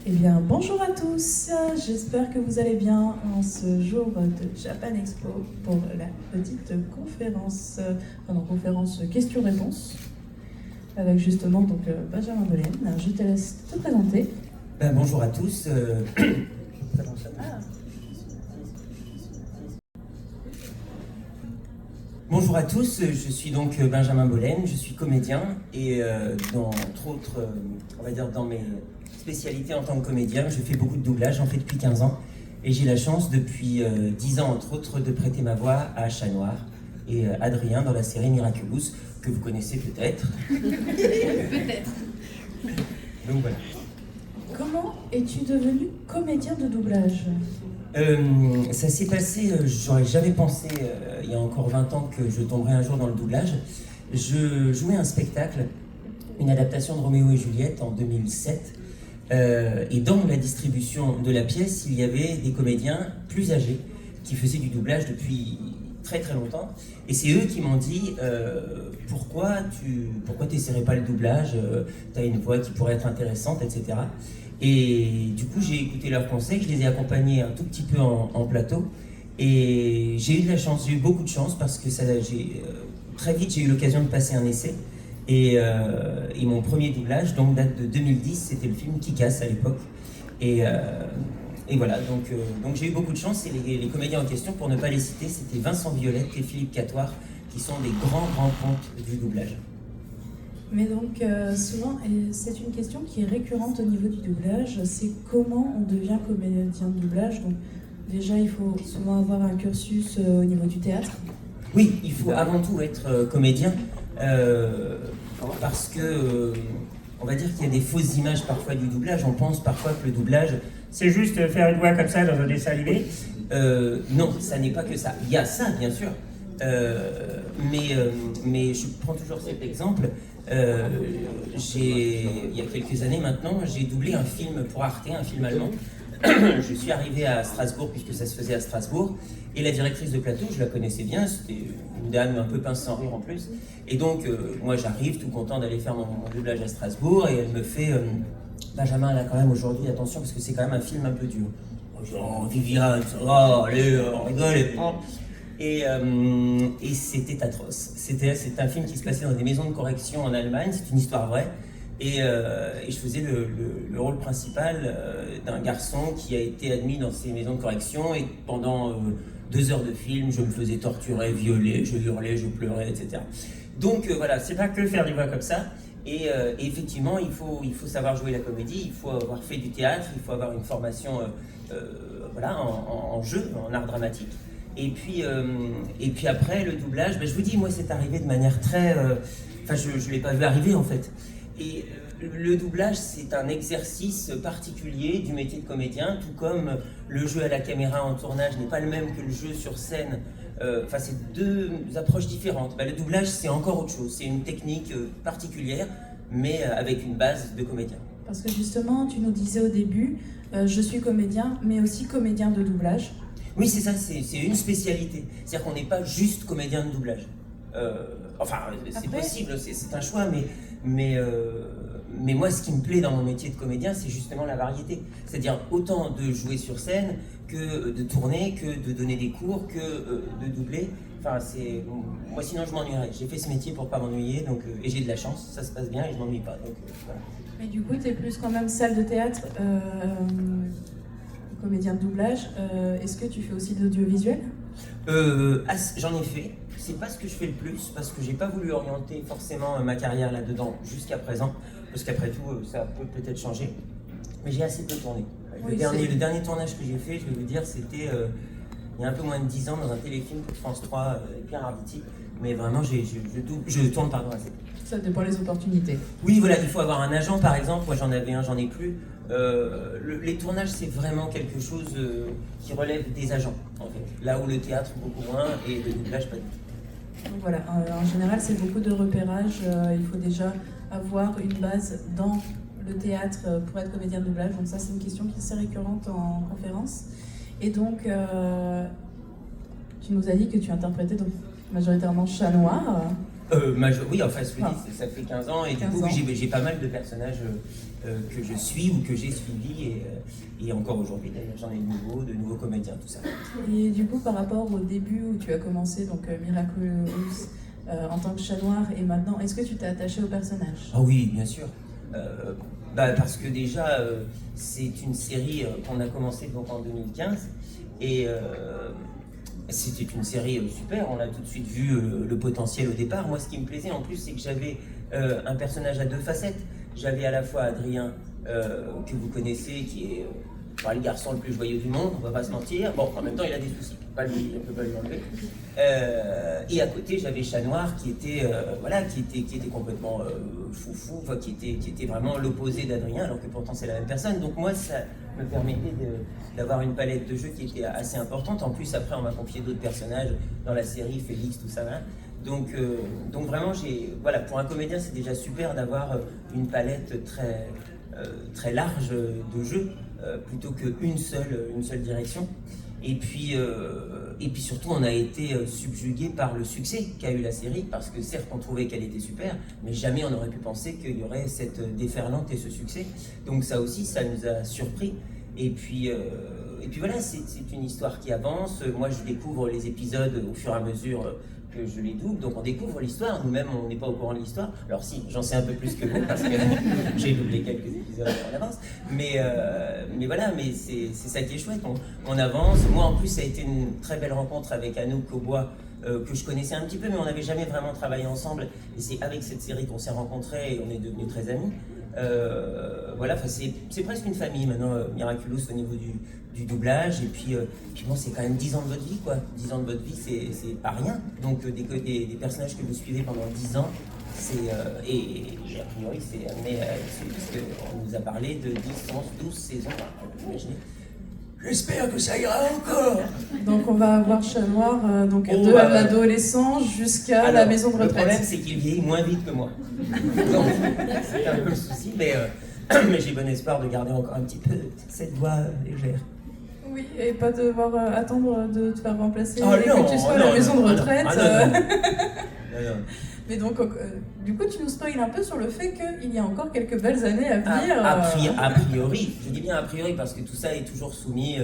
Eh bien, bonjour à tous, j'espère que vous allez bien en ce jour de Japan Expo pour la petite conférence, conférence questions-réponses, avec justement donc Benjamin Bollen. Je te laisse te présenter. Bonjour à tous. Bonjour à tous, je suis donc Benjamin Bollen, je suis comédien et entre autres, on va dire dans mes spécialités en tant que comédien, je fais beaucoup de doublage, j'en fais depuis 15 ans et j'ai la chance depuis 10 ans entre autres de prêter ma voix à Chat Noir et Adrien dans la série Miraculous que vous connaissez peut-être. Peut-être. Donc voilà. Comment es-tu devenu comédien de doublage ? Ça s'est passé, j'aurais jamais pensé il y a encore 20 ans que je tomberais un jour dans le doublage. Je jouais un spectacle, une adaptation de Roméo et Juliette en 2007. Et dans la distribution de la pièce, il y avait des comédiens plus âgés qui faisaient du doublage depuis très très longtemps. Et c'est eux qui m'ont dit pourquoi tu n'essaierais pas le doublage, tu as une voix qui pourrait être intéressante, etc. Et du coup, j'ai écouté leurs conseils, je les ai accompagnés un tout petit peu en plateau. Et j'ai eu de la chance, j'ai eu beaucoup de chance parce que très vite, j'ai eu l'occasion de passer un essai. Et mon premier doublage donc, date de 2010, c'était le film Kick-Ass à l'époque. Et voilà, donc j'ai eu beaucoup de chance. Et les comédiens en question, pour ne pas les citer, c'était Vincent Violette et Philippe Catoire, qui sont des grands pontes du doublage. Mais donc souvent, et c'est une question qui est récurrente au niveau du doublage, c'est comment on devient comédien de doublage. Donc déjà, il faut souvent avoir un cursus au niveau du théâtre. Oui, il faut avant tout être comédien, parce que on va dire qu'il y a des fausses images parfois du doublage. On pense parfois que le doublage, c'est juste faire une voix comme ça dans un dessin animé. Non, ça n'est pas que ça. Il y a ça, bien sûr. Mais je prends toujours cet exemple. Il y a quelques années maintenant, j'ai doublé un film pour Arte, un film allemand. Je suis arrivé à Strasbourg, puisque ça se faisait à Strasbourg, et la directrice de plateau, je la connaissais bien, c'était une dame un peu pince sans rire en plus. Et donc, moi j'arrive tout content d'aller faire mon doublage à Strasbourg, et elle me fait Benjamin, là quand même aujourd'hui, attention, parce que c'est quand même un film un peu dur. Oh, Viviane, ça va, allez, on rigole. Et c'était atroce. C'est un film qui se passait dans des maisons de correction en Allemagne, c'est une histoire vraie. Et je faisais le rôle principal d'un garçon qui a été admis dans ces maisons de correction. Et pendant 2 heures de film, je me faisais torturer, violer, je hurlais, je pleurais, etc. Donc voilà, c'est pas que faire des voix comme ça. Et effectivement, il faut savoir jouer la comédie, il faut avoir fait du théâtre, il faut avoir une formation en jeu, en art dramatique. Et puis après, le doublage, je vous dis, moi, c'est arrivé de manière très... je ne l'ai pas vu arriver, en fait. Et le doublage, c'est un exercice particulier du métier de comédien, tout comme le jeu à la caméra en tournage n'est pas le même que le jeu sur scène. C'est 2 approches différentes. Le doublage, c'est encore autre chose. C'est une technique particulière, mais avec une base de comédien. Parce que justement, tu nous disais au début, je suis comédien, mais aussi comédien de doublage. Oui, c'est ça, c'est une spécialité. C'est-à-dire qu'on n'est pas juste comédien de doublage. C'est possible, c'est un choix, mais moi, ce qui me plaît dans mon métier de comédien, c'est justement la variété. C'est-à-dire autant de jouer sur scène, que de tourner, que de donner des cours, que de doubler. Moi, sinon, je m'ennuierais. J'ai fait ce métier pour pas m'ennuyer, et j'ai de la chance, ça se passe bien et je m'ennuie pas. Voilà. Mais du coup, tu es plus quand même salle de théâtre, comédien de doublage. Est-ce que tu fais aussi de l'audiovisuel ? J'en ai fait. C'est pas ce que je fais le plus, parce que j'ai pas voulu orienter forcément ma carrière là-dedans jusqu'à présent, parce qu'après tout, ça peut peut-être changer. Mais j'ai assez peu tourné. Le dernier tournage que j'ai fait, je vais vous dire, c'était il y a un peu moins de 10 ans dans un téléfilm pour France 3 avec Pierre Arditi. Mais vraiment, je tourne assez. Ça dépend des opportunités. Oui, voilà, il faut avoir un agent par exemple. Moi j'en avais un, j'en ai plus. Les tournages, c'est vraiment quelque chose qui relève des agents, en fait. Là où le théâtre, beaucoup moins, et le doublage, pas du tout. Donc voilà, en général, c'est beaucoup de repérage. Il faut déjà avoir une base dans le théâtre pour être comédien de doublage. Donc ça, c'est une question qui est assez récurrente en conférence. Et donc, tu nous as dit que tu interprétais donc majoritairement Chat Noir. Oui, enfin, je vous Ah. dis, ça fait 15 ans, et du 15 coup, ans. j'ai pas mal de personnages que je suis ou que j'ai suivis, et encore aujourd'hui, d'ailleurs, j'en ai de nouveaux comédiens, tout ça. Et du coup, par rapport au début où tu as commencé, donc Miraculous, en tant que chat noir, et maintenant, est-ce que tu t'es attaché au personnage? Ah oui, bien sûr. Parce que déjà, c'est une série qu'on a commencé donc en 2015, et c'était une série super. On a tout de suite vu le potentiel au départ. Moi, ce qui me plaisait en plus, c'est que j'avais un personnage à deux facettes. J'avais à la fois Adrien, que vous connaissez, qui est le garçon le plus joyeux du monde, on va pas se mentir. Bon, en même temps, il a des soucis, on peut pas lui enlever. Et à côté, j'avais Chat Noir, qui était complètement foufou, enfin, qui était vraiment l'opposé d'Adrien, alors que pourtant c'est la même personne. Donc moi, ça me permettait d'avoir une palette de jeux qui était assez importante. En plus, après, on m'a confié d'autres personnages dans la série, Félix, tout ça. Hein. Donc vraiment, pour un comédien, c'est déjà super d'avoir une palette très large de jeux, plutôt qu'une seule direction. Et puis surtout, on a été subjugué par le succès qu'a eu la série, parce que certes, on trouvait qu'elle était super, mais jamais on aurait pu penser qu'il y aurait cette déferlante et ce succès. Donc ça aussi, ça nous a surpris. Et puis voilà, c'est une histoire qui avance. Moi, je découvre les épisodes au fur et à mesure que je les double, donc on découvre l'histoire. Nous-mêmes, on n'est pas au courant de l'histoire. Alors si, j'en sais un peu plus que vous, parce que j'ai doublé quelques épisodes en avance. Mais voilà, mais c'est ça qui est chouette. On avance. Moi, en plus, ça a été une très belle rencontre avec Anouk Aubois, que je connaissais un petit peu, mais on n'avait jamais vraiment travaillé ensemble. Et c'est avec cette série qu'on s'est rencontrés et on est devenus très amis. Voilà, c'est presque une famille maintenant, Miraculous, au niveau du doublage. Et puis bon, c'est quand même 10 ans de votre vie, quoi. 10 ans de votre vie, c'est pas rien. Donc des personnages que vous suivez pendant 10 ans, et a priori c'est amené à suivre, puisqu'on nous a parlé de 10, 11, 12 saisons, vous imaginez. J'espère que ça ira encore. Donc on va avoir Chat Noir de l'adolescent jusqu'à la maison de retraite. Le problème, c'est qu'il vieillit moins vite que moi. Donc, c'est un peu le souci, mais j'ai bon espoir de garder encore un petit peu cette voix légère. Oui, et pas devoir attendre de te faire remplacer Oh et que tu sois à la maison de retraite. Non. Mais donc, du coup, tu nous spoil un peu sur le fait qu'il y a encore quelques belles années à venir. A priori, je dis bien a priori parce que tout ça est toujours soumis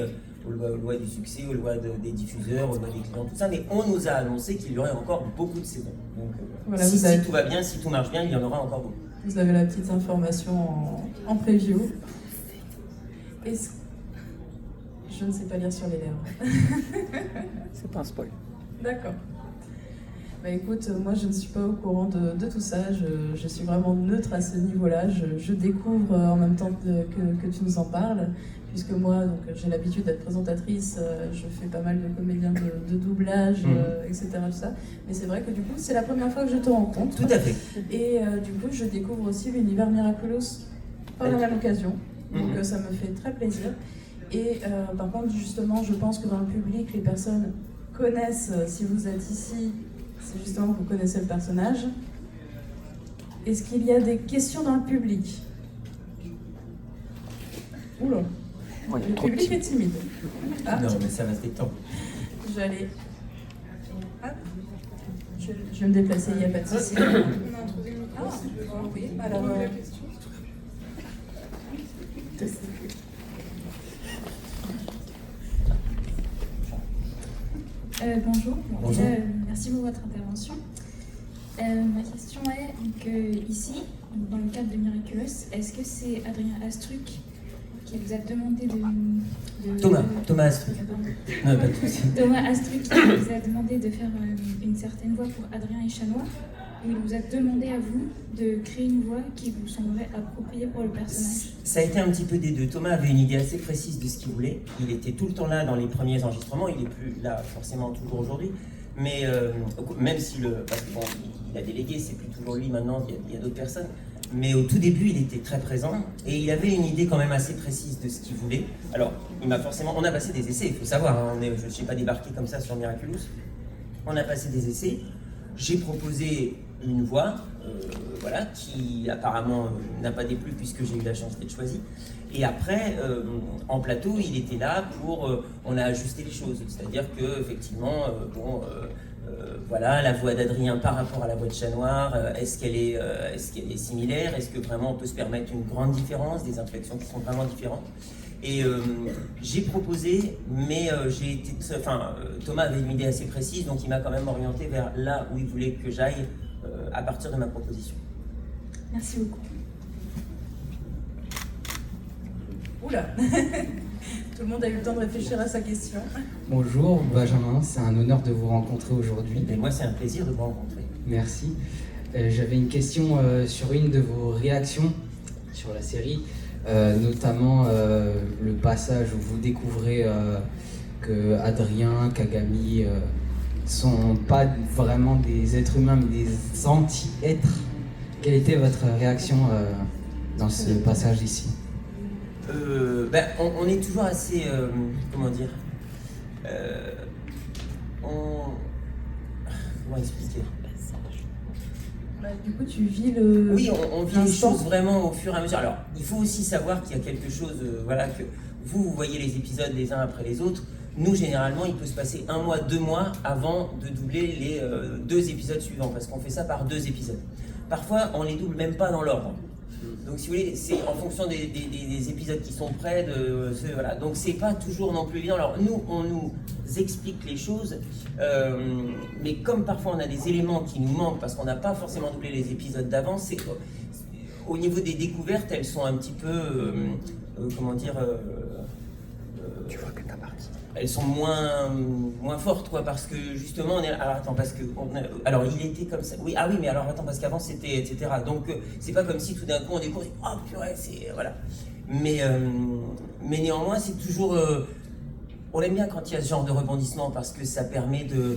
aux lois du succès, aux lois des diffuseurs, aux lois des clients, tout ça. Mais on nous a annoncé qu'il y aurait encore beaucoup de saisons. Donc, voilà, si tout va bien, si tout marche bien, il y en aura encore beaucoup. Vous avez la petite information en preview. Je ne sais pas lire sur les lèvres. C'est pas un spoil. D'accord. Bah écoute, moi je ne suis pas au courant de tout ça, je suis vraiment neutre à ce niveau-là, je découvre en même temps que tu nous en parles, puisque moi j'ai l'habitude d'être présentatrice, je fais pas mal de comédiens de doublage, etc. Tout ça. Mais c'est vrai que du coup c'est la première fois que je te rencontre. Tout à fait. Et du coup je découvre aussi l'univers Miraculous par la même occasion, donc ça me fait très plaisir. Et par contre justement je pense que dans le public les personnes connaissent, si vous êtes ici, c'est justement que vous connaissez le personnage. Est-ce qu'il y a des questions dans le public? Oula, le public est timide. Ah, Non, mais ça va se détendre. je vais aller... Hop. Je vais me déplacer, il n'y a pas de souci. Ah, oui, alors... Bonjour. Bonjour. Merci pour votre intervention. Ma question est que ici, dans le cadre de Miraculous, est-ce que c'est Adrien Astruc qui vous a demandé de Thomas Astruc. Non, pas de souci. Thomas Astruc qui vous a demandé de faire une certaine voix pour Adrien et Chat Noir, ou il vous a demandé à vous de créer une voix qui vous semblerait appropriée pour le personnage? Ça a été un petit peu des deux. Thomas avait une idée assez précise de ce qu'il voulait. Il était tout le temps là dans les premiers enregistrements. Il n'est plus là forcément toujours aujourd'hui. Mais même si parce que bon, il a délégué, c'est plus toujours lui maintenant, il y a d'autres personnes. Mais au tout début, il était très présent et il avait une idée quand même assez précise de ce qu'il voulait. Alors, on a passé des essais, il faut savoir. Hein, je ne suis pas débarqué comme ça sur Miraculous. On a passé des essais. J'ai proposé une voix, qui apparemment n'a pas déplu puisque j'ai eu la chance d'être choisi. Et après, en plateau, il était là pour... on a ajusté les choses. C'est-à-dire qu'effectivement, voilà, la voix d'Adrien par rapport à la voix de Chat Noir, est-ce qu'elle est similaire? Est-ce que vraiment on peut se permettre une grande différence, des inflexions qui sont vraiment différentes? Et j'ai proposé, mais Thomas avait une idée assez précise, donc il m'a quand même orienté vers là où il voulait que j'aille à partir de ma proposition. Merci beaucoup. Oula. Tout le monde a eu le temps de réfléchir à sa question. Bonjour Benjamin, c'est un honneur de vous rencontrer aujourd'hui. Et moi, c'est un plaisir de vous rencontrer. Merci. J'avais une question sur une de vos réactions sur la série, notamment le passage où vous découvrez que Adrien, Kagami sont pas vraiment des êtres humains mais des anti-êtres. Quelle était votre réaction dans ce passage ici? On est toujours assez, comment dire, comment expliquer? Du coup, tu vis le... Oui, on vit les choses vraiment au fur et à mesure. Alors, il faut aussi savoir qu'il y a quelque chose, voilà, que vous voyez les épisodes les uns après les autres. Nous, généralement, il peut se passer 1 mois, 2 mois avant de doubler les 2 épisodes suivants, parce qu'on fait ça par 2 épisodes. Parfois, on les double même pas dans l'ordre. Donc, si vous voulez, c'est en fonction des épisodes qui sont prêts. Voilà. Donc, c'est pas toujours non plus évident. Alors, nous, on nous explique les choses, mais comme parfois on a des éléments qui nous manquent parce qu'on n'a pas forcément doublé les épisodes d'avant, c'est au niveau des découvertes, elles sont un petit peu, comment dire, Tu vois que t'as parti. elles sont moins fortes, quoi, parce que justement, alors attends, parce que, alors il était comme ça, oui, ah oui, mais alors attends, parce qu'avant c'était, etc. Donc c'est pas comme si tout d'un coup on découvre, oh purée, c'est, voilà. Mais néanmoins, c'est toujours, on aime bien quand il y a ce genre de rebondissement, parce que ça permet de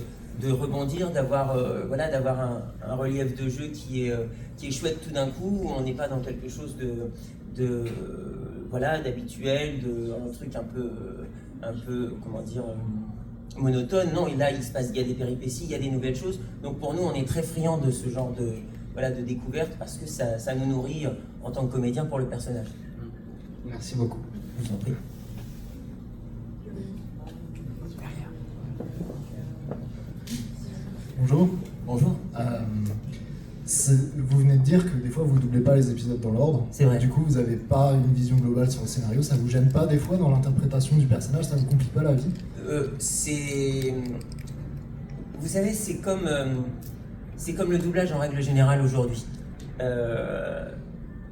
rebondir, d'avoir un relief de jeu qui est chouette tout d'un coup, où on n'est pas dans quelque chose d'habituel, un truc un peu, comment dire, monotone. Non, et là, il y a des péripéties, il y a des nouvelles choses. Donc pour nous, on est très friands de ce genre de découverte, parce que ça nous nourrit en tant que comédien pour le personnage. Merci beaucoup. Je vous en prie. Bonjour. Bonjour. Vous venez de dire que des fois vous doublez pas les épisodes dans l'ordre. C'est vrai. Du coup, vous n'avez pas une vision globale sur le scénario. Ça vous gêne pas des fois dans l'interprétation du personnage? Ça vous complique pas la vie? Vous savez, c'est comme le doublage en règle générale aujourd'hui.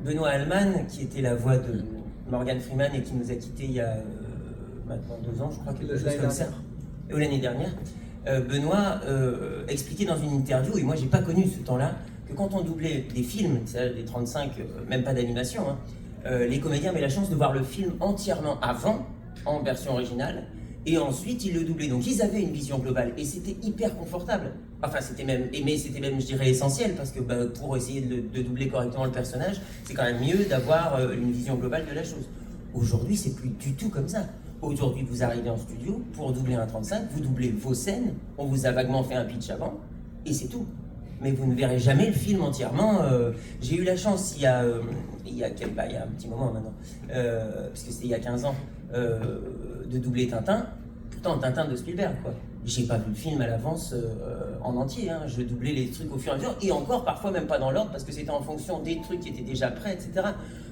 Benoît Alman, qui était la voix de Morgan Freeman et qui nous a quittés il y a maintenant 2 ans, je crois, quelque chose comme ça, ou l'année dernière. Benoît expliquait dans une interview, et moi j'ai pas connu ce temps-là, que quand on doublait des films, c'est-à-dire des 35, même pas d'animation, les comédiens avaient la chance de voir le film entièrement avant, en version originale, et ensuite ils le doublaient. Donc ils avaient une vision globale, et c'était hyper confortable. Enfin, c'était même, je dirais, essentiel, parce que pour essayer de doubler correctement le personnage, c'est quand même mieux d'avoir une vision globale de la chose. Aujourd'hui, c'est plus du tout comme ça. Aujourd'hui, vous arrivez en studio, pour doubler un 35, vous doublez vos scènes, on vous a vaguement fait un pitch avant, et c'est tout. Mais vous ne verrez jamais le film entièrement. J'ai eu la chance, il y a un petit moment maintenant, puisque c'était il y a 15 ans, de doubler Tintin. Pourtant, Tintin de Spielberg, quoi. J'ai pas vu le film à l'avance en entier, je doublais les trucs au fur et à mesure, et encore parfois même pas dans l'ordre, parce que c'était en fonction des trucs qui étaient déjà prêts, etc.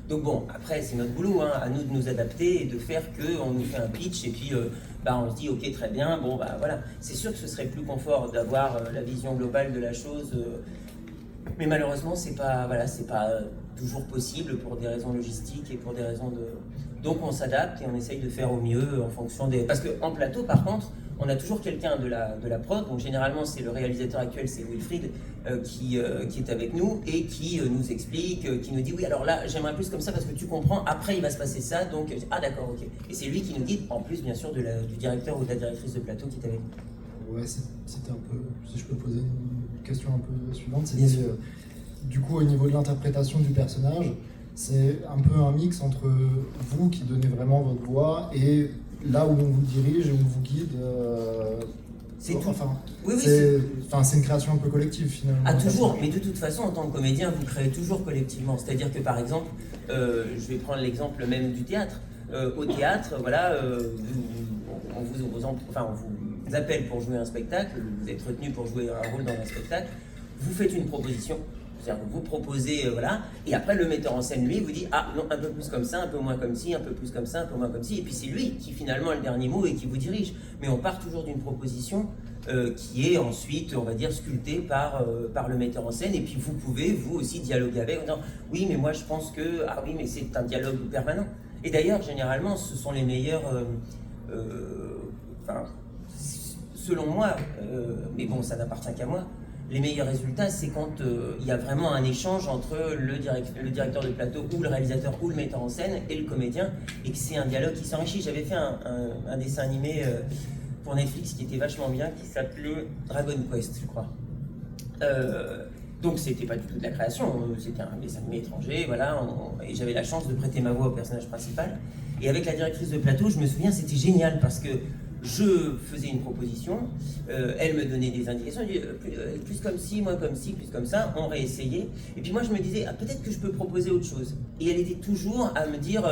Donc bon, après c'est notre boulot, à nous de nous adapter et de faire qu'on nous fait un pitch, et puis on se dit ok, très bien, bon voilà. C'est sûr que ce serait plus confort d'avoir la vision globale de la chose, mais malheureusement c'est pas toujours possible pour des raisons logistiques et pour des raisons de... Donc on s'adapte et on essaye de faire au mieux en fonction des... Parce qu'en plateau par contre, on a toujours quelqu'un de la prod, donc généralement c'est le réalisateur actuel, c'est Wilfried, qui est avec nous et qui nous explique, qui nous dit oui alors là j'aimerais plus comme ça parce que tu comprends, après il va se passer ça, donc ah d'accord, ok. Et c'est lui qui nous dit, en plus bien sûr du directeur ou de la directrice de plateau qui est avec nous. Ouais, c'était un peu, si je peux poser une question un peu suivante, Bien c'était sûr. Du coup au niveau de l'interprétation du personnage, c'est un peu un mix entre vous qui donnez vraiment votre voix et là où on vous dirige et on vous guide. C'est tout. Enfin, Oui, c'est une création un peu collective finalement. Ah toujours, mais de toute façon en tant que comédien vous créez toujours collectivement. C'est-à-dire que par exemple, je vais prendre l'exemple même du théâtre. Au théâtre, voilà, on vous appelle pour jouer un spectacle, vous êtes retenu pour jouer un rôle dans un spectacle, vous faites une proposition, c'est-à-dire que vous proposez, voilà, et après le metteur en scène, lui, vous dit « Ah non, un peu plus comme ça, un peu moins comme ci, un peu plus comme ça, un peu moins comme ci », et puis c'est lui qui finalement a le dernier mot et qui vous dirige. Mais on part toujours d'une proposition qui est ensuite, on va dire, sculptée par le metteur en scène, et puis vous pouvez, vous aussi, dialoguer avec en disant « Oui, mais moi je pense que... Ah oui, mais c'est un dialogue permanent ». Et d'ailleurs, généralement, ce sont les meilleurs... selon moi, mais bon, ça n'appartient qu'à moi, les meilleurs résultats, c'est quand il y a vraiment un échange entre le directeur de plateau ou le réalisateur ou le metteur en scène et le comédien, et que c'est un dialogue qui s'enrichit. J'avais fait un dessin animé pour Netflix qui était vachement bien, qui s'appelait Dragon Quest, je crois. Donc c'était pas du tout de la création, c'était un dessin animé étranger, voilà, et j'avais la chance de prêter ma voix au personnage principal. Et avec la directrice de plateau, je me souviens, c'était génial parce que je faisais une proposition, elle me donnait des indications, elle disait plus comme ci, moins comme ci, plus comme ça, on réessayait. Et puis moi je me disais, peut-être que je peux proposer autre chose. Et elle était toujours à me dire,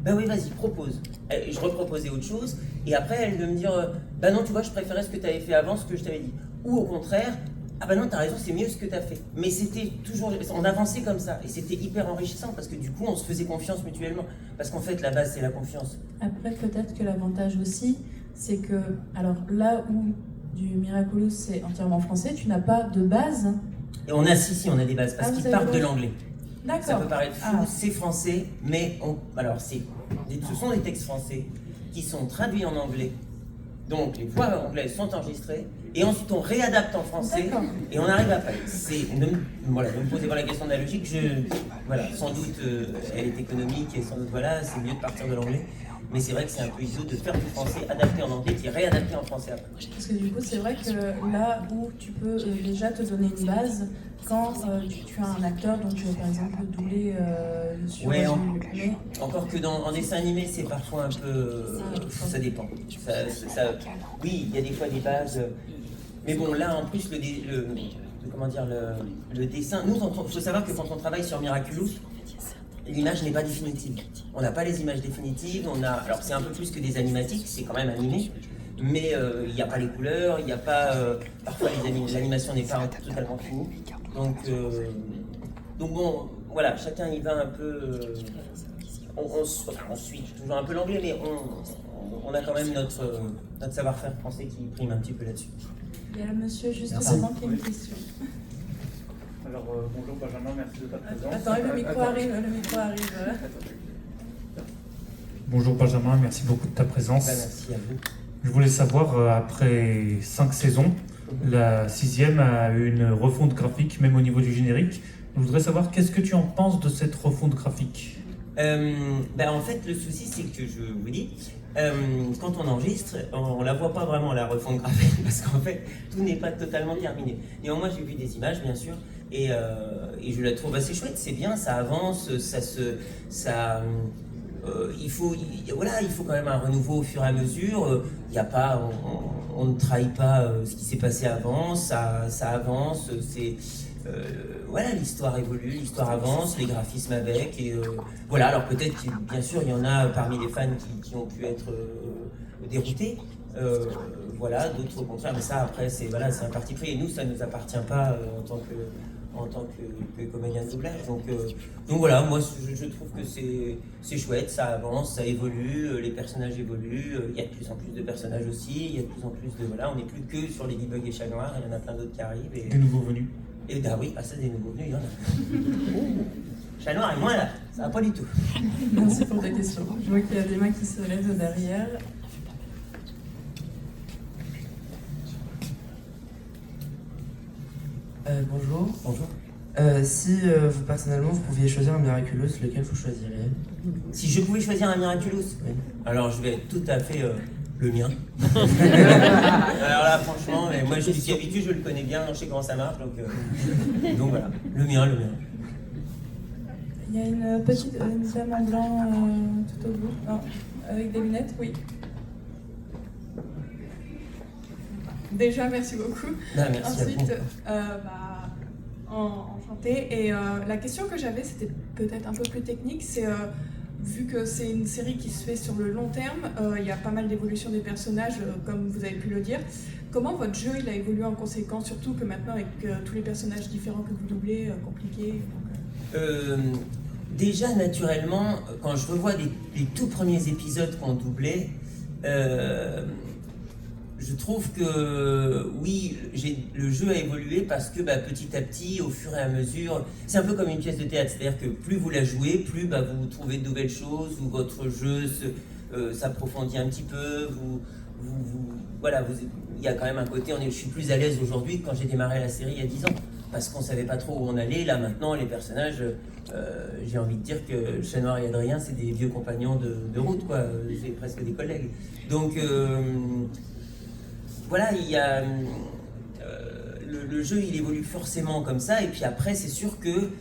bah oui, vas-y, propose. Je reproposais autre chose, et après elle de me dire, bah non, tu vois, je préférais ce que tu avais fait avant, ce que je t'avais dit. Ou au contraire, ah bah non, t'as raison, c'est mieux ce que t'as fait. Mais c'était toujours, on avançait comme ça, et c'était hyper enrichissant, parce que du coup, on se faisait confiance mutuellement. Parce qu'en fait, la base, c'est la confiance. Après, peut-être que l'avantage aussi, c'est que, alors là où du Miraculous c'est entièrement français, tu n'as pas de base. Et on a, si, on a des bases, parce qu'ils partent de l'anglais. D'accord. Ça peut paraître fou, c'est français, mais ce sont des textes français qui sont traduits en anglais. Donc les voix anglaises sont enregistrées, et ensuite on réadapte en français, et on arrive après. Ne me posez pas la question de la logique, sans doute elle est économique, et sans doute c'est mieux de partir de l'anglais. Mais c'est vrai que c'est un peu idiot de faire du français adapté en anglais qui est réadapté en français après. Parce que du coup, c'est vrai que là où tu peux déjà te donner une base, quand tu as un acteur dont tu veux par exemple doubler sur encore que en dessin animé, c'est parfois un peu... ça dépend. Oui, il y a des fois des bases... mais bon, là, en plus, le dessin... Nous, il faut savoir que quand on travaille sur Miraculous, l'image n'est pas définitive. On n'a pas les images définitives, alors c'est un peu plus que des animatiques, c'est quand même animé, mais il n'y a pas les couleurs, il n'y a pas... parfois l'animation n'est pas totalement finie. Donc bon, voilà, chacun y va un peu... on suit toujours un peu l'anglais, mais on a quand même notre savoir-faire français qui prime un petit peu là-dessus. Il y a le monsieur juste devant qui a une question. Alors, bonjour Benjamin, merci de ta présence. Attends, le micro arrive. Bonjour Benjamin, merci beaucoup de ta présence. Merci à vous. Je voulais savoir, après 5 saisons, la 6e a eu une refonte graphique, même au niveau du générique. Je voudrais savoir, qu'est-ce que tu en penses de cette refonte graphique ? En fait, le souci, c'est que je vous dis, quand on enregistre, on la voit pas vraiment, la refonte graphique, parce qu'en fait, tout n'est pas totalement terminé. Néanmoins, j'ai vu des images, bien sûr, et je la trouve assez chouette, c'est bien, ça avance, il faut quand même un renouveau au fur et à mesure. On ne trahit pas ce qui s'est passé avant, ça avance, l'histoire évolue, l'histoire avance, les graphismes avec, et alors peut-être bien sûr il y en a parmi les fans qui ont pu être déroutés, d'autres au contraire, mais ça après c'est un parti pris, et nous ça ne nous appartient pas en tant que comédien de doublage, donc voilà, moi je trouve que c'est chouette, ça avance, ça évolue, les personnages évoluent, il y a de plus en plus de personnages aussi, il y a de plus en plus on n'est plus que sur Ladybug et Chat Noir, il y en a plein d'autres qui arrivent. Des nouveaux venus. Et ça des nouveaux venus, il y en a. Chat Noir est moins là, ça va pas du tout. Merci pour ta question. Je vois qu'il y a des mains qui se lèvent derrière. Bonjour. Bonjour. Si vous personnellement vous pouviez choisir un Miraculous, lequel vous choisiriez? Si je pouvais choisir un Miraculous, Oui. alors je vais être tout à fait le mien. Alors là, franchement, moi je suis habitué, je le connais bien, je sais comment ça marche, donc voilà, le mien. Il y a une petite dame en blanc tout au bout. Non, avec des lunettes, oui. Déjà, merci beaucoup. Non, merci Ensuite, à vous. enchantée. Et la question que j'avais, c'était peut-être un peu plus technique, c'est vu que c'est une série qui se fait sur le long terme, il y a pas mal d'évolution des personnages, comme vous avez pu le dire. Comment votre jeu il a évolué en conséquence, surtout que maintenant avec tous les personnages différents que vous doublez, compliqués Déjà, naturellement, quand je revois les tout premiers épisodes qu'on doublait, je trouve que oui, le jeu a évolué parce que petit à petit, au fur et à mesure, c'est un peu comme une pièce de théâtre, c'est-à-dire que plus vous la jouez, plus vous trouvez de nouvelles choses, ou votre jeu s'approfondit un petit peu, voilà, il y a quand même un côté, je suis plus à l'aise aujourd'hui que quand j'ai démarré la série il y a 10 ans, parce qu'on savait pas trop où on allait. Là maintenant, les personnages, j'ai envie de dire que Chat Noir et Adrien, c'est des vieux compagnons de route, quoi, c'est presque des collègues. Donc voilà, il y a le jeu, il évolue forcément comme ça, et puis après, c'est sûr que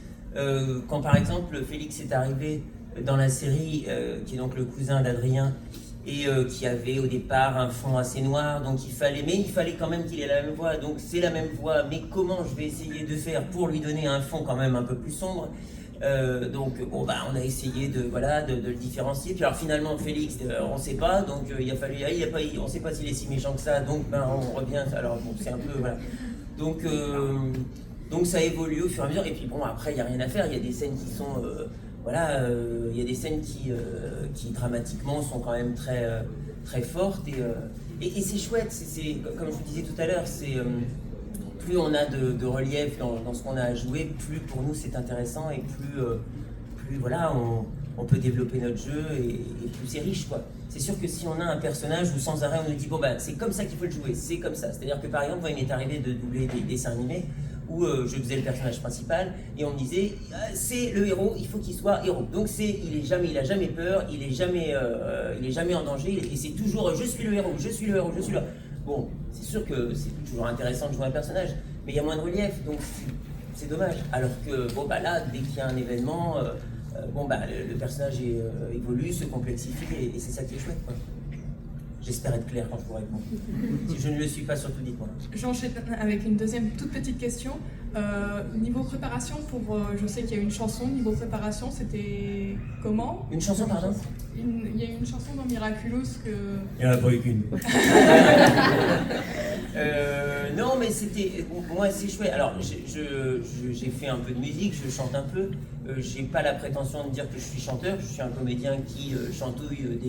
quand par exemple Félix est arrivé dans la série, qui est donc le cousin d'Adrien, et qui avait au départ un fond assez noir, donc il fallait quand même qu'il ait la même voix, donc c'est la même voix, mais comment je vais essayer de faire pour lui donner un fond quand même un peu plus sombre. Donc on a essayé de le différencier. Puis alors finalement Félix, on sait pas, donc il a fallu, on sait pas s'il est si méchant que ça, donc on revient. Alors bon, c'est un peu voilà. Donc ça évolue au fur et à mesure. Et puis bon, après il y a rien à faire. Il y a des scènes qui sont il y a des scènes qui dramatiquement sont quand même très très fortes, et c'est chouette. C'est comme je vous disais tout à l'heure, c'est plus on a de relief dans ce qu'on a à jouer, plus pour nous c'est intéressant, et plus voilà, on peut développer notre jeu, et plus c'est riche, quoi. C'est sûr que si on a un personnage où sans arrêt on nous dit c'est comme ça qu'il faut le jouer, c'est comme ça. C'est-à-dire que par exemple, moi, il m'est arrivé de doubler des dessins animés où je faisais le personnage principal et on me disait c'est le héros, il faut qu'il soit héros. Donc il a jamais peur, il est jamais en danger, et c'est toujours je suis le héros, je suis le héros, je suis là. Bon, c'est sûr que c'est toujours intéressant de jouer un personnage, mais il y a moins de relief, donc c'est dommage. Alors que là, dès qu'il y a un événement, le personnage évolue, se complexifie, et c'est ça qui est chouette, quoi. J'espère être clair quand je vous réponds. Si je ne le suis pas, surtout dites-moi. J'enchaîne avec une deuxième toute petite question. Niveau préparation, je sais qu'il y a une chanson, niveau préparation, c'était comment? Une chanson, pardon? Il y a une chanson dans Miraculous que... Il n'y en a pas eu qu'une. Non, mais c'était... Moi, c'est chouette. Alors, j'ai fait un peu de musique, je chante un peu. J'ai pas la prétention de dire que je suis chanteur. Je suis un comédien qui chantouille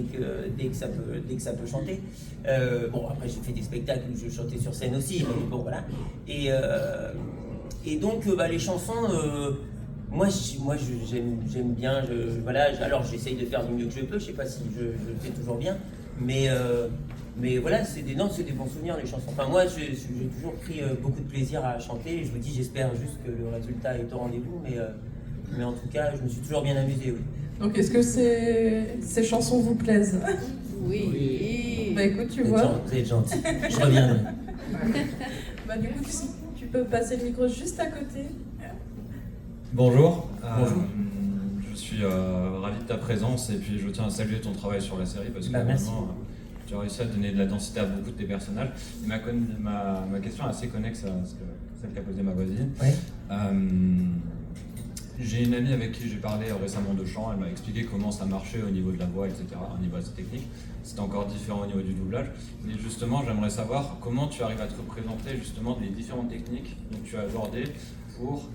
dès que ça peut chanter. Après, j'ai fait des spectacles où je chantais sur scène aussi. Mais bon, voilà. Et donc, les chansons... Moi, j'aime bien, alors j'essaye de faire du mieux que je peux, je sais pas si je le fais toujours bien, mais voilà, c'est des bons souvenirs, les chansons. Enfin, moi, j'ai toujours pris beaucoup de plaisir à chanter, et je vous dis, j'espère juste que le résultat est au rendez-vous, mais en tout cas, je me suis toujours bien amusé, oui. Donc, est-ce que ces chansons vous plaisent? Oui. Écoute, tu vois. Vous êtes gentil, je reviendrai. Du coup, tu peux passer le micro juste à côté. Bonjour. Bonjour. Je suis ravi de ta présence, et puis je tiens à saluer ton travail sur la série, parce que vraiment tu as réussi à donner de la densité à beaucoup de tes personnages. Et ma question est assez connexe à celle qu'a posée ma voisine. Ouais. J'ai une amie avec qui j'ai parlé récemment de chant, elle m'a expliqué comment ça marchait au niveau de la voix, etc., au niveau assez technique. C'était encore différent au niveau du doublage. Mais justement, j'aimerais savoir comment tu arrives à te représenter justement les différentes techniques dont tu as abordées pour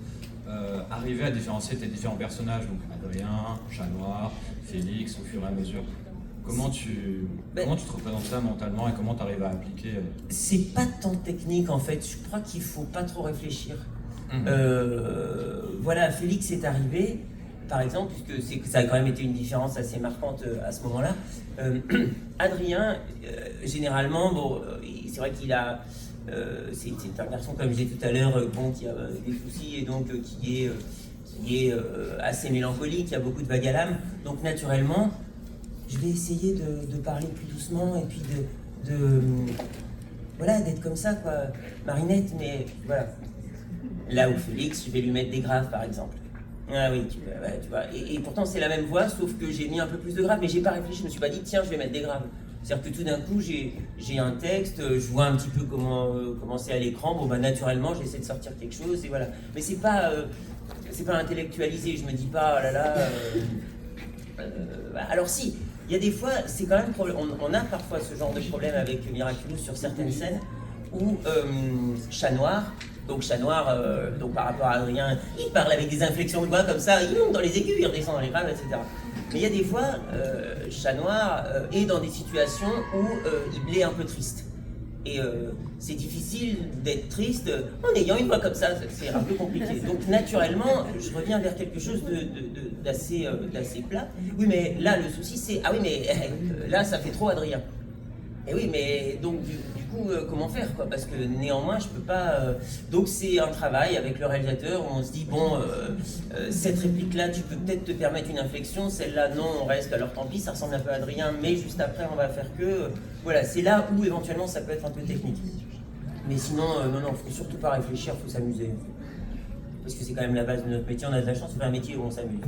arriver à différencier tes différents personnages, donc Adrien, Chat Noir, Félix, au fur et à mesure. Comment tu te représentes ça mentalement, et comment tu arrives à appliquer C'est pas tant technique, en fait, je crois qu'il faut pas trop réfléchir. Voilà, Félix est arrivé, par exemple, puisque ça a quand même été une différence assez marquante à ce moment-là. Adrien, généralement, c'est vrai qu'il a... c'est un garçon, comme je disais tout à l'heure, qui a des soucis, et donc qui est assez mélancolique, qui a beaucoup de vagues à l'âme. Donc naturellement, je vais essayer de parler plus doucement, et puis d'être comme ça, quoi. Marinette, mais voilà. Là où Félix, je vais lui mettre des graves, par exemple. Ah oui, tu vois. Et pourtant, c'est la même voix, sauf que j'ai mis un peu plus de graves, mais j'ai pas réfléchi, je me suis pas dit, tiens, je vais mettre des graves. C'est-à-dire que tout d'un coup, j'ai un texte, je vois un petit peu comment c'est à l'écran, naturellement, j'essaie de sortir quelque chose, et voilà. Mais c'est pas intellectualisé, je me dis pas, oh là là... Alors si, il y a des fois, c'est quand même on a parfois ce genre de problème avec Miraculous sur certaines scènes où Chat Noir, donc Chat Noir, donc par rapport à Adrien, il parle avec des inflexions de voix comme ça, il monte dans les aigus, il redescend dans les graves, etc. Mais il y a des fois, Chat Noir est dans des situations où il est un peu triste. Et c'est difficile d'être triste en ayant une voix comme ça, c'est un peu compliqué. Donc naturellement, je reviens vers quelque chose d'assez plat. Oui, mais là, le souci, c'est, ah oui, mais là, ça fait trop Adrien. Et oui, mais donc du coup, comment faire quoi? Parce que néanmoins, je peux pas. Donc c'est un travail avec le réalisateur où on se dit bon, cette réplique-là, tu peux peut-être te permettre une inflexion, celle-là non, on reste. Alors tant pis, ça ressemble un peu à Adrien, mais juste après, on va faire que. Voilà, c'est là où éventuellement ça peut être un peu technique. Mais sinon, non, faut surtout pas réfléchir, faut s'amuser. Parce que c'est quand même la base de notre métier. On a de la chance de faire un métier où on s'amuse.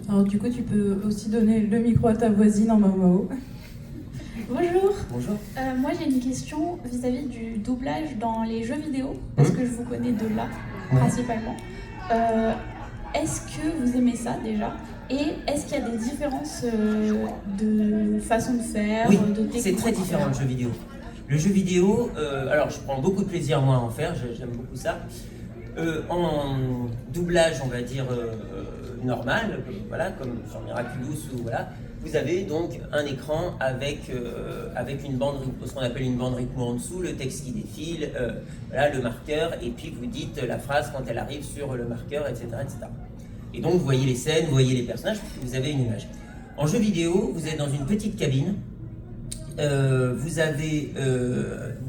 Alors du coup, tu peux aussi donner le micro à ta voisine en Mao. Bonjour. Bonjour. Moi j'ai une question vis-à-vis du doublage dans les jeux vidéo, parce que je vous connais de là, principalement. Est-ce que vous aimez ça déjà? Et est-ce qu'il y a des différences de façon de faire, oui, de technique? C'est très différent le jeu vidéo. Le jeu vidéo, alors je prends beaucoup de plaisir moi à en faire, j'aime beaucoup ça. En doublage, on va dire normal, voilà, comme sur Miraculous ou voilà. Vous avez donc un écran avec une bande, ce qu'on appelle une bande rythmo en dessous, le texte qui défile, voilà, le marqueur, et puis vous dites la phrase quand elle arrive sur le marqueur, etc., etc. Et donc vous voyez les scènes, vous voyez les personnages, vous avez une image. En jeu vidéo, vous êtes dans une petite cabine, vous avez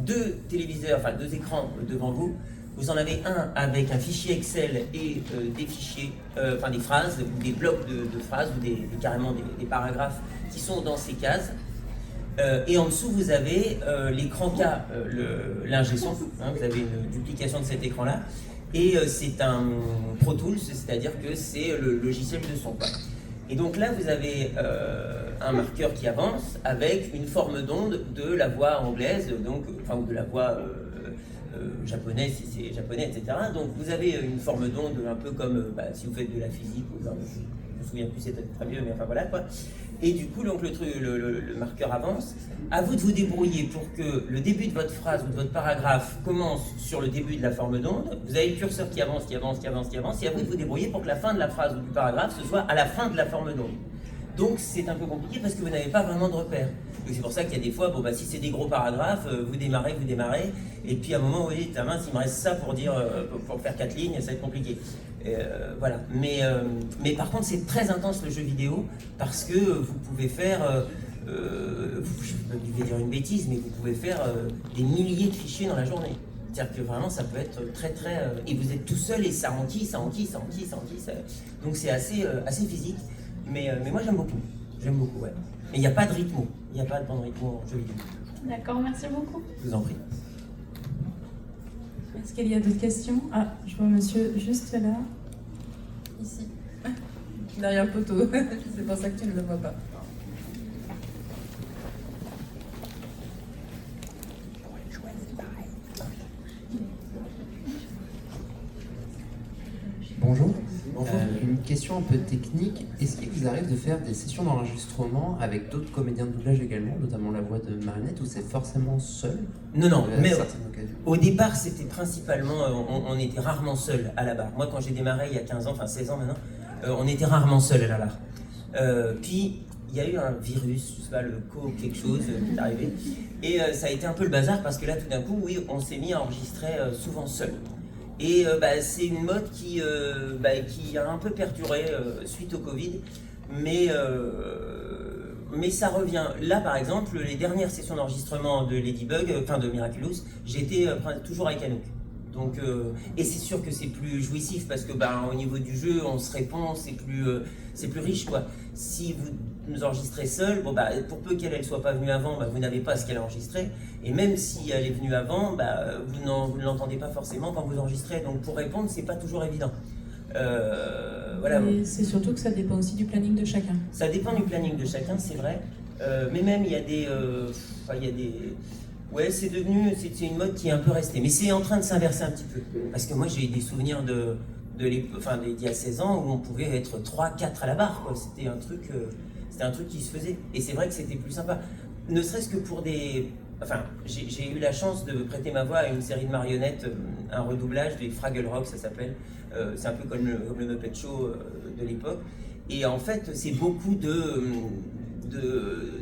deux téléviseurs, enfin deux écrans devant vous. Vous en avez un avec un fichier Excel et des fichiers, enfin des phrases, ou des blocs de phrases, ou carrément des paragraphes qui sont dans ces cases. Et en dessous, vous avez l'écran K, l'ingé son, hein, vous avez une duplication de cet écran-là. Et c'est un Pro Tools, c'est-à-dire que c'est le logiciel de son, quoi. Et donc là, vous avez un marqueur qui avance avec une forme d'onde de la voix anglaise, donc, enfin, ou de la voix japonais si c'est japonais, etc. Donc vous avez une forme d'onde un peu comme si vous faites de la physique, ou, je me souviens plus, c'est peut-être très vieux, mais enfin voilà quoi. Et du coup, donc, le marqueur avance. À vous de vous débrouiller pour que le début de votre phrase ou de votre paragraphe commence sur le début de la forme d'onde. Vous avez le curseur qui avance, qui avance, qui avance, qui avance, et à vous de vous débrouiller pour que la fin de la phrase ou du paragraphe ce soit à la fin de la forme d'onde. Donc c'est un peu compliqué parce que vous n'avez pas vraiment de repères. Donc c'est pour ça qu'il y a des fois, si c'est des gros paragraphes, vous démarrez, et puis à un moment, vous dites, ah mince, il me reste ça pour dire, pour faire 4 lignes, ça va être compliqué. Voilà. Mais par contre, c'est très intense le jeu vidéo parce que vous pouvez faire, je vais dire une bêtise, mais vous pouvez faire des milliers de fichiers dans la journée. C'est-à-dire que vraiment, ça peut être très très... et vous êtes tout seul et ça enquille. Donc c'est assez physique. Mais moi j'aime beaucoup, ouais. Mais il n'y a pas de rythme, il n'y a pas de bande rythme en jeu vidéo. D'accord, merci beaucoup. Je vous en prie. Est-ce qu'il y a d'autres questions? Ah, je vois monsieur juste là. Ici. Derrière le poteau. C'est pour ça que tu ne le vois pas. Bonjour. Une question un peu technique. Est-ce qu'il vous arrive de faire des sessions d'enregistrement avec d'autres comédiens de doublage également, notamment la voix de Marinette, ou c'est forcément seul? Non, mais au départ, c'était principalement, on était rarement seul à la barre. Moi, quand j'ai démarré il y a 15 ans, enfin 16 ans maintenant, on était rarement seul à la barre. Puis, il y a eu un virus, je sais pas, le quelque chose qui est arrivé, et ça a été un peu le bazar parce que là, tout d'un coup, oui, on s'est mis à enregistrer souvent seul. Et c'est une mode qui a un peu perduré suite au Covid, mais ça revient. Là, par exemple, les dernières sessions d'enregistrement de Ladybug, enfin de Miraculous, j'étais toujours avec Anouk. Donc, et c'est sûr que c'est plus jouissif parce que au niveau du jeu, on se répond, c'est plus riche, quoi. Si vous nous enregistrez seul, pour peu qu'elle soit pas venue avant, vous n'avez pas ce qu'elle a enregistré. Et même si elle est venue avant, vous ne l'entendez pas forcément quand vous enregistrez. Donc pour répondre, c'est pas toujours évident. Voilà. Et c'est surtout que ça dépend aussi du planning de chacun. Ça dépend du planning de chacun, c'est vrai. Mais même il y a des, ouais, c'est une mode qui est un peu restée. Mais c'est en train de s'inverser un petit peu. Parce que moi j'ai des souvenirs d'il y a 16 ans où on pouvait être 3-4 à la barre, quoi. C'était un truc qui se faisait. Et c'est vrai que c'était plus sympa. Ne serait-ce que pour des... Enfin, j'ai eu la chance de prêter ma voix à une série de marionnettes, un redoublage des Fraggle Rock, ça s'appelle. C'est un peu comme le Muppet Show de l'époque. Et en fait, c'est beaucoup de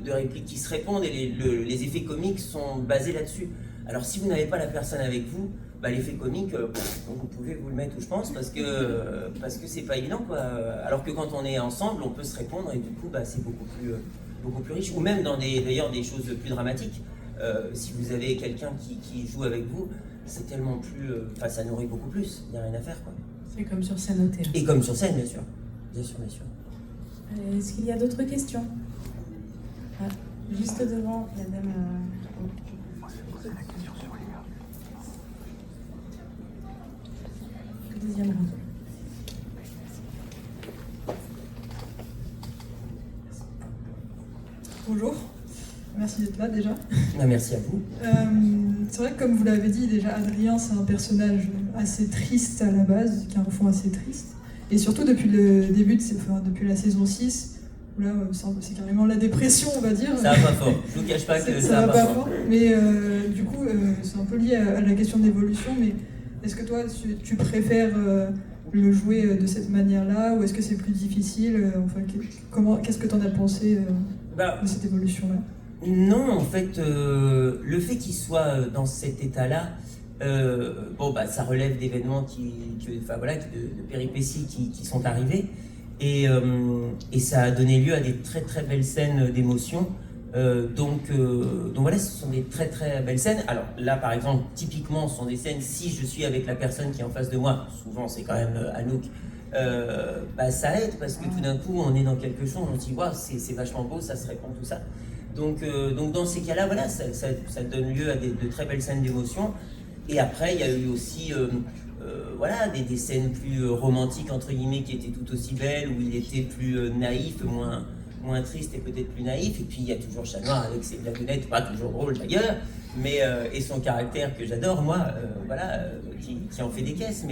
répliques qui se répondent et les effets comiques sont basés là-dessus. Alors si vous n'avez pas la personne avec vous, l'effet comique, vous pouvez vous le mettre où je pense parce que c'est pas évident, quoi. Alors que quand on est ensemble, on peut se répondre et du coup c'est beaucoup plus riche. Ou même dans d'ailleurs des choses plus dramatiques. Si vous avez quelqu'un qui joue avec vous, c'est tellement plus... ça nourrit beaucoup plus, il n'y a rien à faire, quoi. C'est comme sur scène au théâtre. Et comme sur scène, bien sûr. Bien sûr. Allez, est-ce qu'il y a d'autres questions? Juste devant, la dame... Deuxième rang. Bonjour, merci d'être là déjà. Merci à vous. C'est vrai que comme vous l'avez dit déjà, Adrien c'est un personnage assez triste à la base, qui a un fond assez triste. Et surtout depuis le début, depuis la saison 6, où là c'est carrément la dépression on va dire. Ça va pas fort, je vous cache pas que ça va pas fort. Mais du coup c'est un peu lié à la question d'évolution, mais est-ce que toi tu préfères le jouer de cette manière-là ou est-ce que c'est plus difficile? Enfin, qu'est-ce que tu en as pensé de cette évolution-là? Non, en fait, le fait qu'il soit dans cet état-là, ça relève d'événements de péripéties qui sont arrivés et ça a donné lieu à des très très belles scènes d'émotion. Donc voilà, ce sont des très très belles scènes. Alors là, par exemple, typiquement, ce sont des scènes, si je suis avec la personne qui est en face de moi, souvent c'est quand même Anouk, ça aide parce que tout d'un coup, on est dans quelque chose, on se dit, waouh, c'est vachement beau, ça se répond, tout ça. Donc dans ces cas-là, voilà, ça donne lieu à de très belles scènes d'émotion. Et après, il y a eu aussi des scènes plus romantiques, entre guillemets, qui étaient tout aussi belles, où il était plus naïf, moins triste et peut-être plus naïf. Et puis il y a toujours Chat Noir avec ses blagounettes, pas toujours drôles d'ailleurs, mais et son caractère que j'adore, moi, qui en fait des caisses.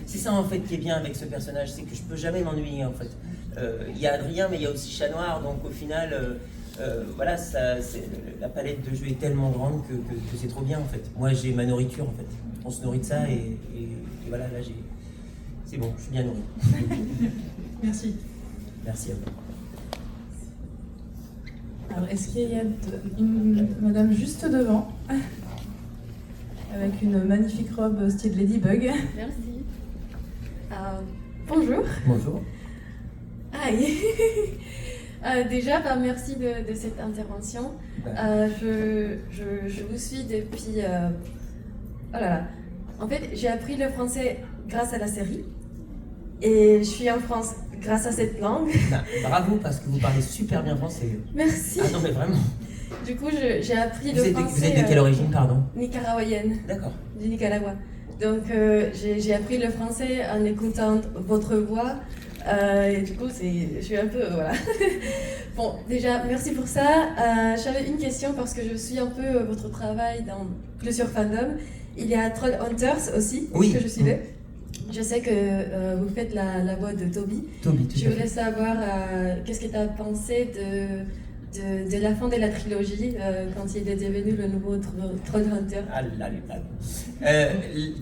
C'est ça en fait qui est bien avec ce personnage, c'est que je peux jamais m'ennuyer en fait. Il y a Adrien, mais il y a aussi Chat Noir, donc au final, la palette de jeu est tellement grande que c'est trop bien en fait. Moi j'ai ma nourriture en fait, on se nourrit de ça et voilà, là c'est bon, je suis bien nourri. Merci. Merci à vous. Alors, est-ce qu'il y a une madame juste devant, avec une magnifique robe style Ladybug? Merci. Bonjour. Bonjour. Aïe. Déjà, merci de cette intervention. Je vous suis depuis... Oh là là. En fait, j'ai appris le français grâce à la série. Et je suis en France grâce à cette langue. Bravo, parce que vous parlez super bien français. Merci. Ah non, mais vraiment. Du coup, j'ai appris le français... Vous êtes de quelle origine, pardon? Nicaraguayenne. D'accord. Du Nicaragua. Donc, j'ai appris le français en écoutant votre voix. Et du coup, je suis un peu... Voilà. Bon, déjà, merci pour ça. J'avais une question parce que je suis un peu votre travail dans plusieurs fandoms. Il y a Trollhunters aussi, oui, que je suivais. Je sais que vous faites la voix de Toby. Je voulais savoir qu'est-ce que tu as pensé de la fin de la trilogie quand il est devenu le nouveau Trollhunter. Ah là là.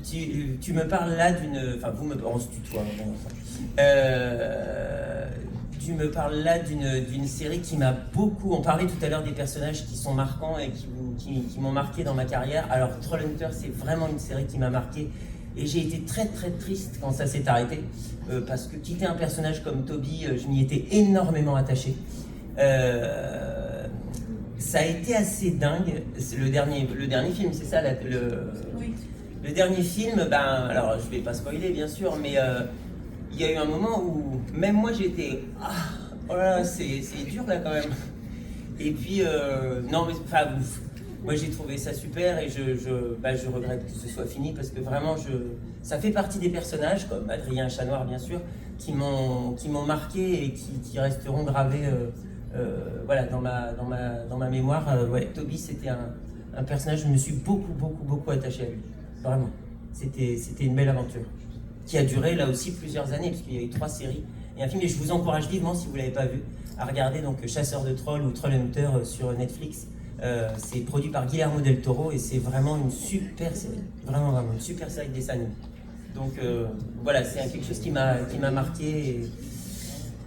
Tu me parles là d'une... Enfin, on se tutoie. Tu me parles là d'une série qui m'a beaucoup... On parlait tout à l'heure des personnages qui sont marquants et qui m'ont marqué dans ma carrière. Alors, Trollhunter, c'est vraiment une série qui m'a marqué. Et j'ai été très très triste quand ça s'est arrêté, parce que quitter un personnage comme Toby, je m'y étais énormément attaché. Ça a été assez dingue, c'est le dernier film, c'est ça Oui. Le dernier film, alors je vais pas spoiler bien sûr, mais il y a eu un moment où même moi j'étais oh là, c'est dur là quand même. Et puis non mais enfin moi j'ai trouvé ça super et je regrette que ce soit fini parce que vraiment ça fait partie des personnages comme Adrien Chat Noir bien sûr qui m'ont marqué et qui resteront gravés dans ma mémoire. Toby c'était un personnage, je me suis beaucoup attaché à lui, vraiment. C'était une belle aventure. qui a duré là aussi plusieurs années, parce qu'il y a eu 3 séries et un film. Et je vous encourage vivement, si vous ne l'avez pas vu, à regarder donc Chasseur de trolls ou Trollhunter sur Netflix. C'est produit par Guillermo del Toro et c'est vraiment une super série, vraiment une super série de dessins animés. Donc voilà, c'est quelque chose qui m'a marqué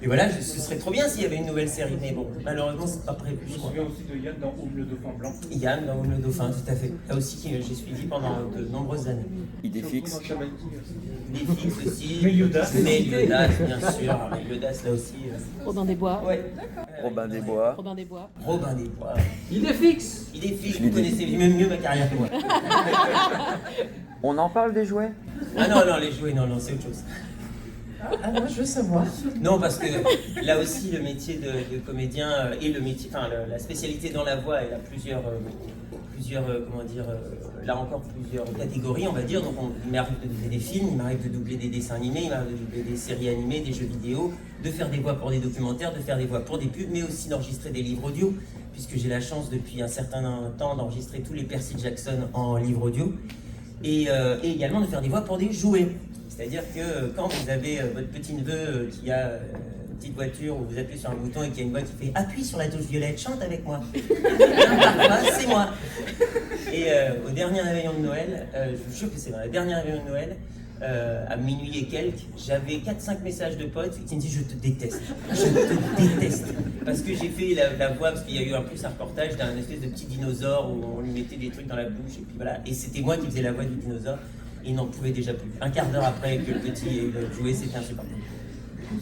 et voilà, ce serait trop bien s'il y avait une nouvelle série, mais bon, malheureusement c'est pas prévu. Je me souviens aussi de Yann dans Oum le dauphin blanc. Yann dans Oum le dauphin, tout à fait. Là aussi j'ai suivi pendant de nombreuses années. Idéfix. Idéfix aussi. Méliodas, bien sûr. Méliodas là aussi. Robin des Bois. Ouais. Robin des Bois. Robin des Bois. Robin des Bois. Idéfix. Idéfix, vous connaissez mieux ma carrière que moi. On en parle des jouets? Ah non, les jouets, non, c'est autre chose. Ah, moi je veux savoir. Non, parce que là aussi, le métier de comédien et le métier, enfin la spécialité dans la voix, elle a plusieurs comment dire, là encore plusieurs catégories, on va dire. Donc il m'arrive de doubler des films, il m'arrive de doubler des dessins animés, il m'arrive de doubler des séries animées, des jeux vidéo, de faire des voix pour des documentaires, de faire des voix pour des pubs, mais aussi d'enregistrer des livres audio, puisque j'ai la chance depuis un certain temps d'enregistrer tous les Percy Jackson en livre audio, et également de faire des voix pour des jouets. C'est-à-dire que quand vous avez votre petit-neveu qui a une petite voiture où vous appuyez sur un bouton et qu'il y a une voix qui fait « Appuie sur la touche violette, chante avec moi ». C'est moi. Et au dernier réveillon de Noël, je vous jure que c'est vrai, le dernier réveillon de Noël, à minuit et quelques, j'avais 4-5 messages de potes qui me disent « Je te déteste, je te déteste ». Parce que j'ai fait la voix, parce qu'il y a eu en plus un reportage d'un espèce de petit dinosaure où on lui mettait des trucs dans la bouche et puis voilà. Et c'était moi qui faisais la voix du dinosaure. Il n'en pouvait déjà plus. Un quart d'heure après que le petit ait joué, c'était insupportable.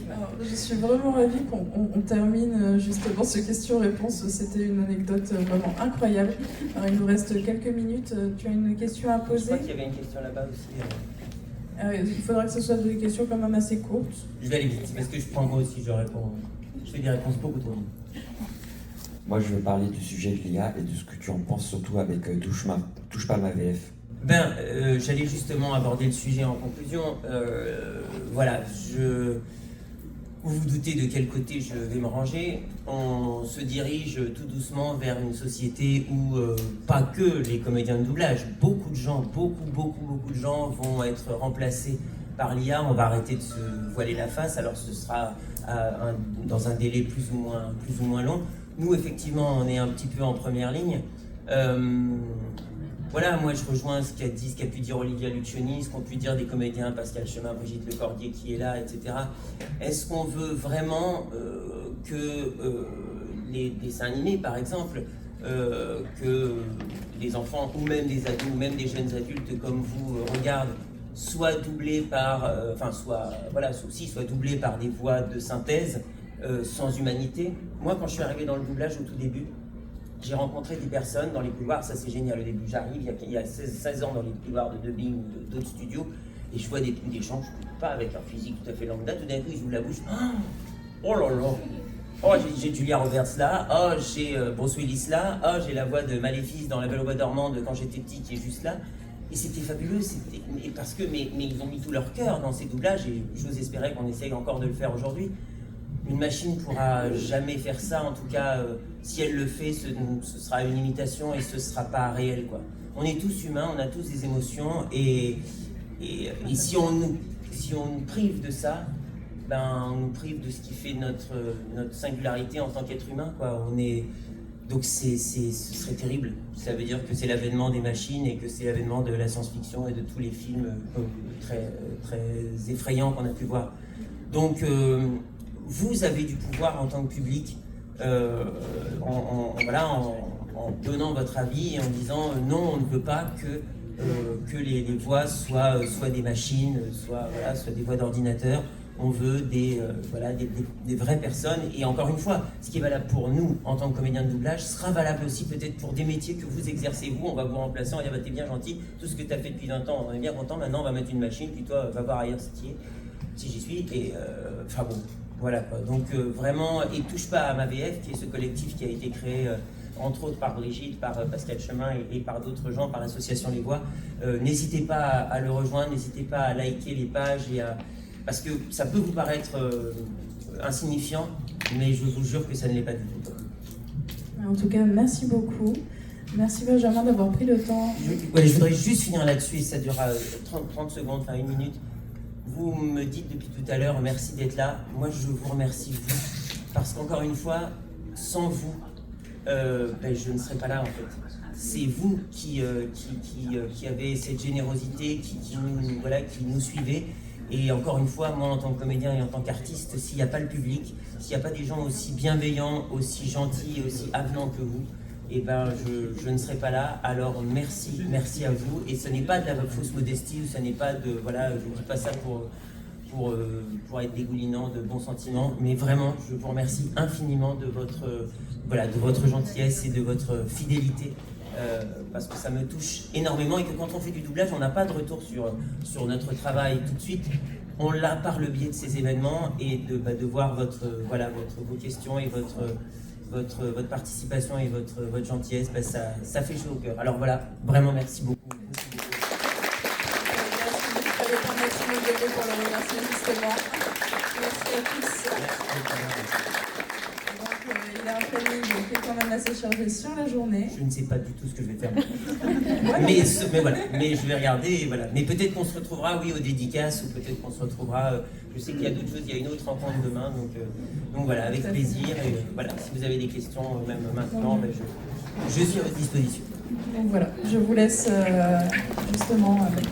Alors, je suis vraiment ravie qu'on termine justement ce question-réponse. C'était une anecdote vraiment incroyable. Alors, il nous reste quelques minutes. Tu as une question à poser? Je crois qu'il y avait une question là-bas aussi. Il faudra que ce soit des questions quand même assez courtes. Je vais aller vite, parce que je prends moi aussi, je réponds. Je fais des réponses beaucoup trop longues. Moi, je veux parler du sujet de l'IA et de ce que tu en penses, surtout avec Touche pas ma VF. J'allais justement aborder le sujet en conclusion. Voilà, vous vous doutez de quel côté je vais me ranger. On se dirige tout doucement vers une société où pas que les comédiens de doublage, beaucoup de gens vont être remplacés par l'IA. On va arrêter de se voiler la face, alors ce sera dans un délai plus ou moins long. Nous, effectivement, on est un petit peu en première ligne. Voilà, moi je rejoins ce qu'a pu dire Olivia Lucioni, ce qu'ont pu dire des comédiens, Pascal Chemin, Brigitte Lecordier qui est là, etc. Est-ce qu'on veut vraiment que les dessins animés, par exemple, que les enfants ou même des adultes, ou même des jeunes adultes comme vous regardent, soient doublés par, soit doublés par des voix de synthèse sans humanité? Moi, quand je suis arrivé dans le doublage au tout début, j'ai rencontré des personnes dans les couloirs, ça c'est génial, au début j'arrive, il y a 16 ans dans les couloirs de dubbing ou d'autres studios, et je vois des gens, je ne peux pas, avec un physique tout à fait lambda, tout d'un coup ils ouvrent la bouche, oh là là, oh j'ai Julia Roberts là, oh j'ai Bruce Willis là, oh j'ai la voix de Maléfice dans La Belle au Bois dormant de quand j'étais petit qui est juste là, et c'était fabuleux, mais ils ont mis tout leur cœur dans ces doublages, et j'ose espérer qu'on essaye encore de le faire aujourd'hui. Une machine ne pourra jamais faire ça, en tout cas, si elle le fait, ce sera une imitation et ce ne sera pas réel, quoi. On est tous humains, on a tous des émotions, et si on nous prive de ça, on nous prive de ce qui fait notre singularité en tant qu'être humain, quoi. Donc ce serait terrible. Ça veut dire que c'est l'avènement des machines et que c'est l'avènement de la science-fiction et de tous les films très, très effrayants qu'on a pu voir. Donc, vous avez du pouvoir en tant que public en donnant votre avis et en disant non, on ne veut pas que les voix soient des machines, soit des voix d'ordinateur. On veut des vraies personnes. Et encore une fois, ce qui est valable pour nous en tant que comédiens de doublage sera valable aussi peut-être pour des métiers que vous exercez vous. On va vous remplacer, on va dire t'es bien gentil, tout ce que tu as fait depuis 20 ans, on est bien content, maintenant on va mettre une machine, puis toi va voir ailleurs si j'y suis. Et voilà quoi. Donc vraiment, et Touche pas à ma VF, qui est ce collectif qui a été créé entre autres par Brigitte, par Pascal Chemin et par d'autres gens, par l'association Les Voix. N'hésitez pas à le rejoindre, n'hésitez pas à liker les pages parce que ça peut vous paraître insignifiant, mais je vous jure que ça ne l'est pas du tout. En tout cas, merci beaucoup. Merci Benjamin d'avoir pris le temps. Je voudrais juste finir là-dessus, ça durera 30 secondes, enfin 1 minute. Vous me dites depuis tout à l'heure, merci d'être là. Moi, je vous remercie, vous, parce qu'encore une fois, sans vous, je ne serais pas là, en fait. C'est vous qui avez cette générosité, qui nous suivez. Et encore une fois, moi, en tant que comédien et en tant qu'artiste, s'il n'y a pas le public, s'il n'y a pas des gens aussi bienveillants, aussi gentils et aussi avenants que vous, je ne serai pas là. Alors merci à vous. Et ce n'est pas de la fausse modestie, ou ce n'est pas de, je ne dis pas ça pour être dégoulinant de bons sentiments, mais vraiment, je vous remercie infiniment de votre gentillesse et de votre fidélité. Parce que ça me touche énormément et que quand on fait du doublage, on n'a pas de retour sur notre travail tout de suite. On l'a par le biais de ces événements et de voir vos questions et votre participation et votre gentillesse, ça fait chaud au cœur. Alors voilà, vraiment merci beaucoup. Merci pour le remercier justement. Merci à tous. Il a un planning qui est quand même assez chargé sur la journée. Je ne sais pas du tout ce que je vais faire. mais je vais regarder. Et voilà. Mais peut-être qu'on se retrouvera, aux dédicaces, ou peut-être qu'on se retrouvera. Je sais qu'il y a d'autres choses, il y a une autre rencontre demain. Donc voilà, avec plaisir. Et si vous avez des questions, même maintenant, je suis à votre disposition. Donc voilà, je vous laisse justement avec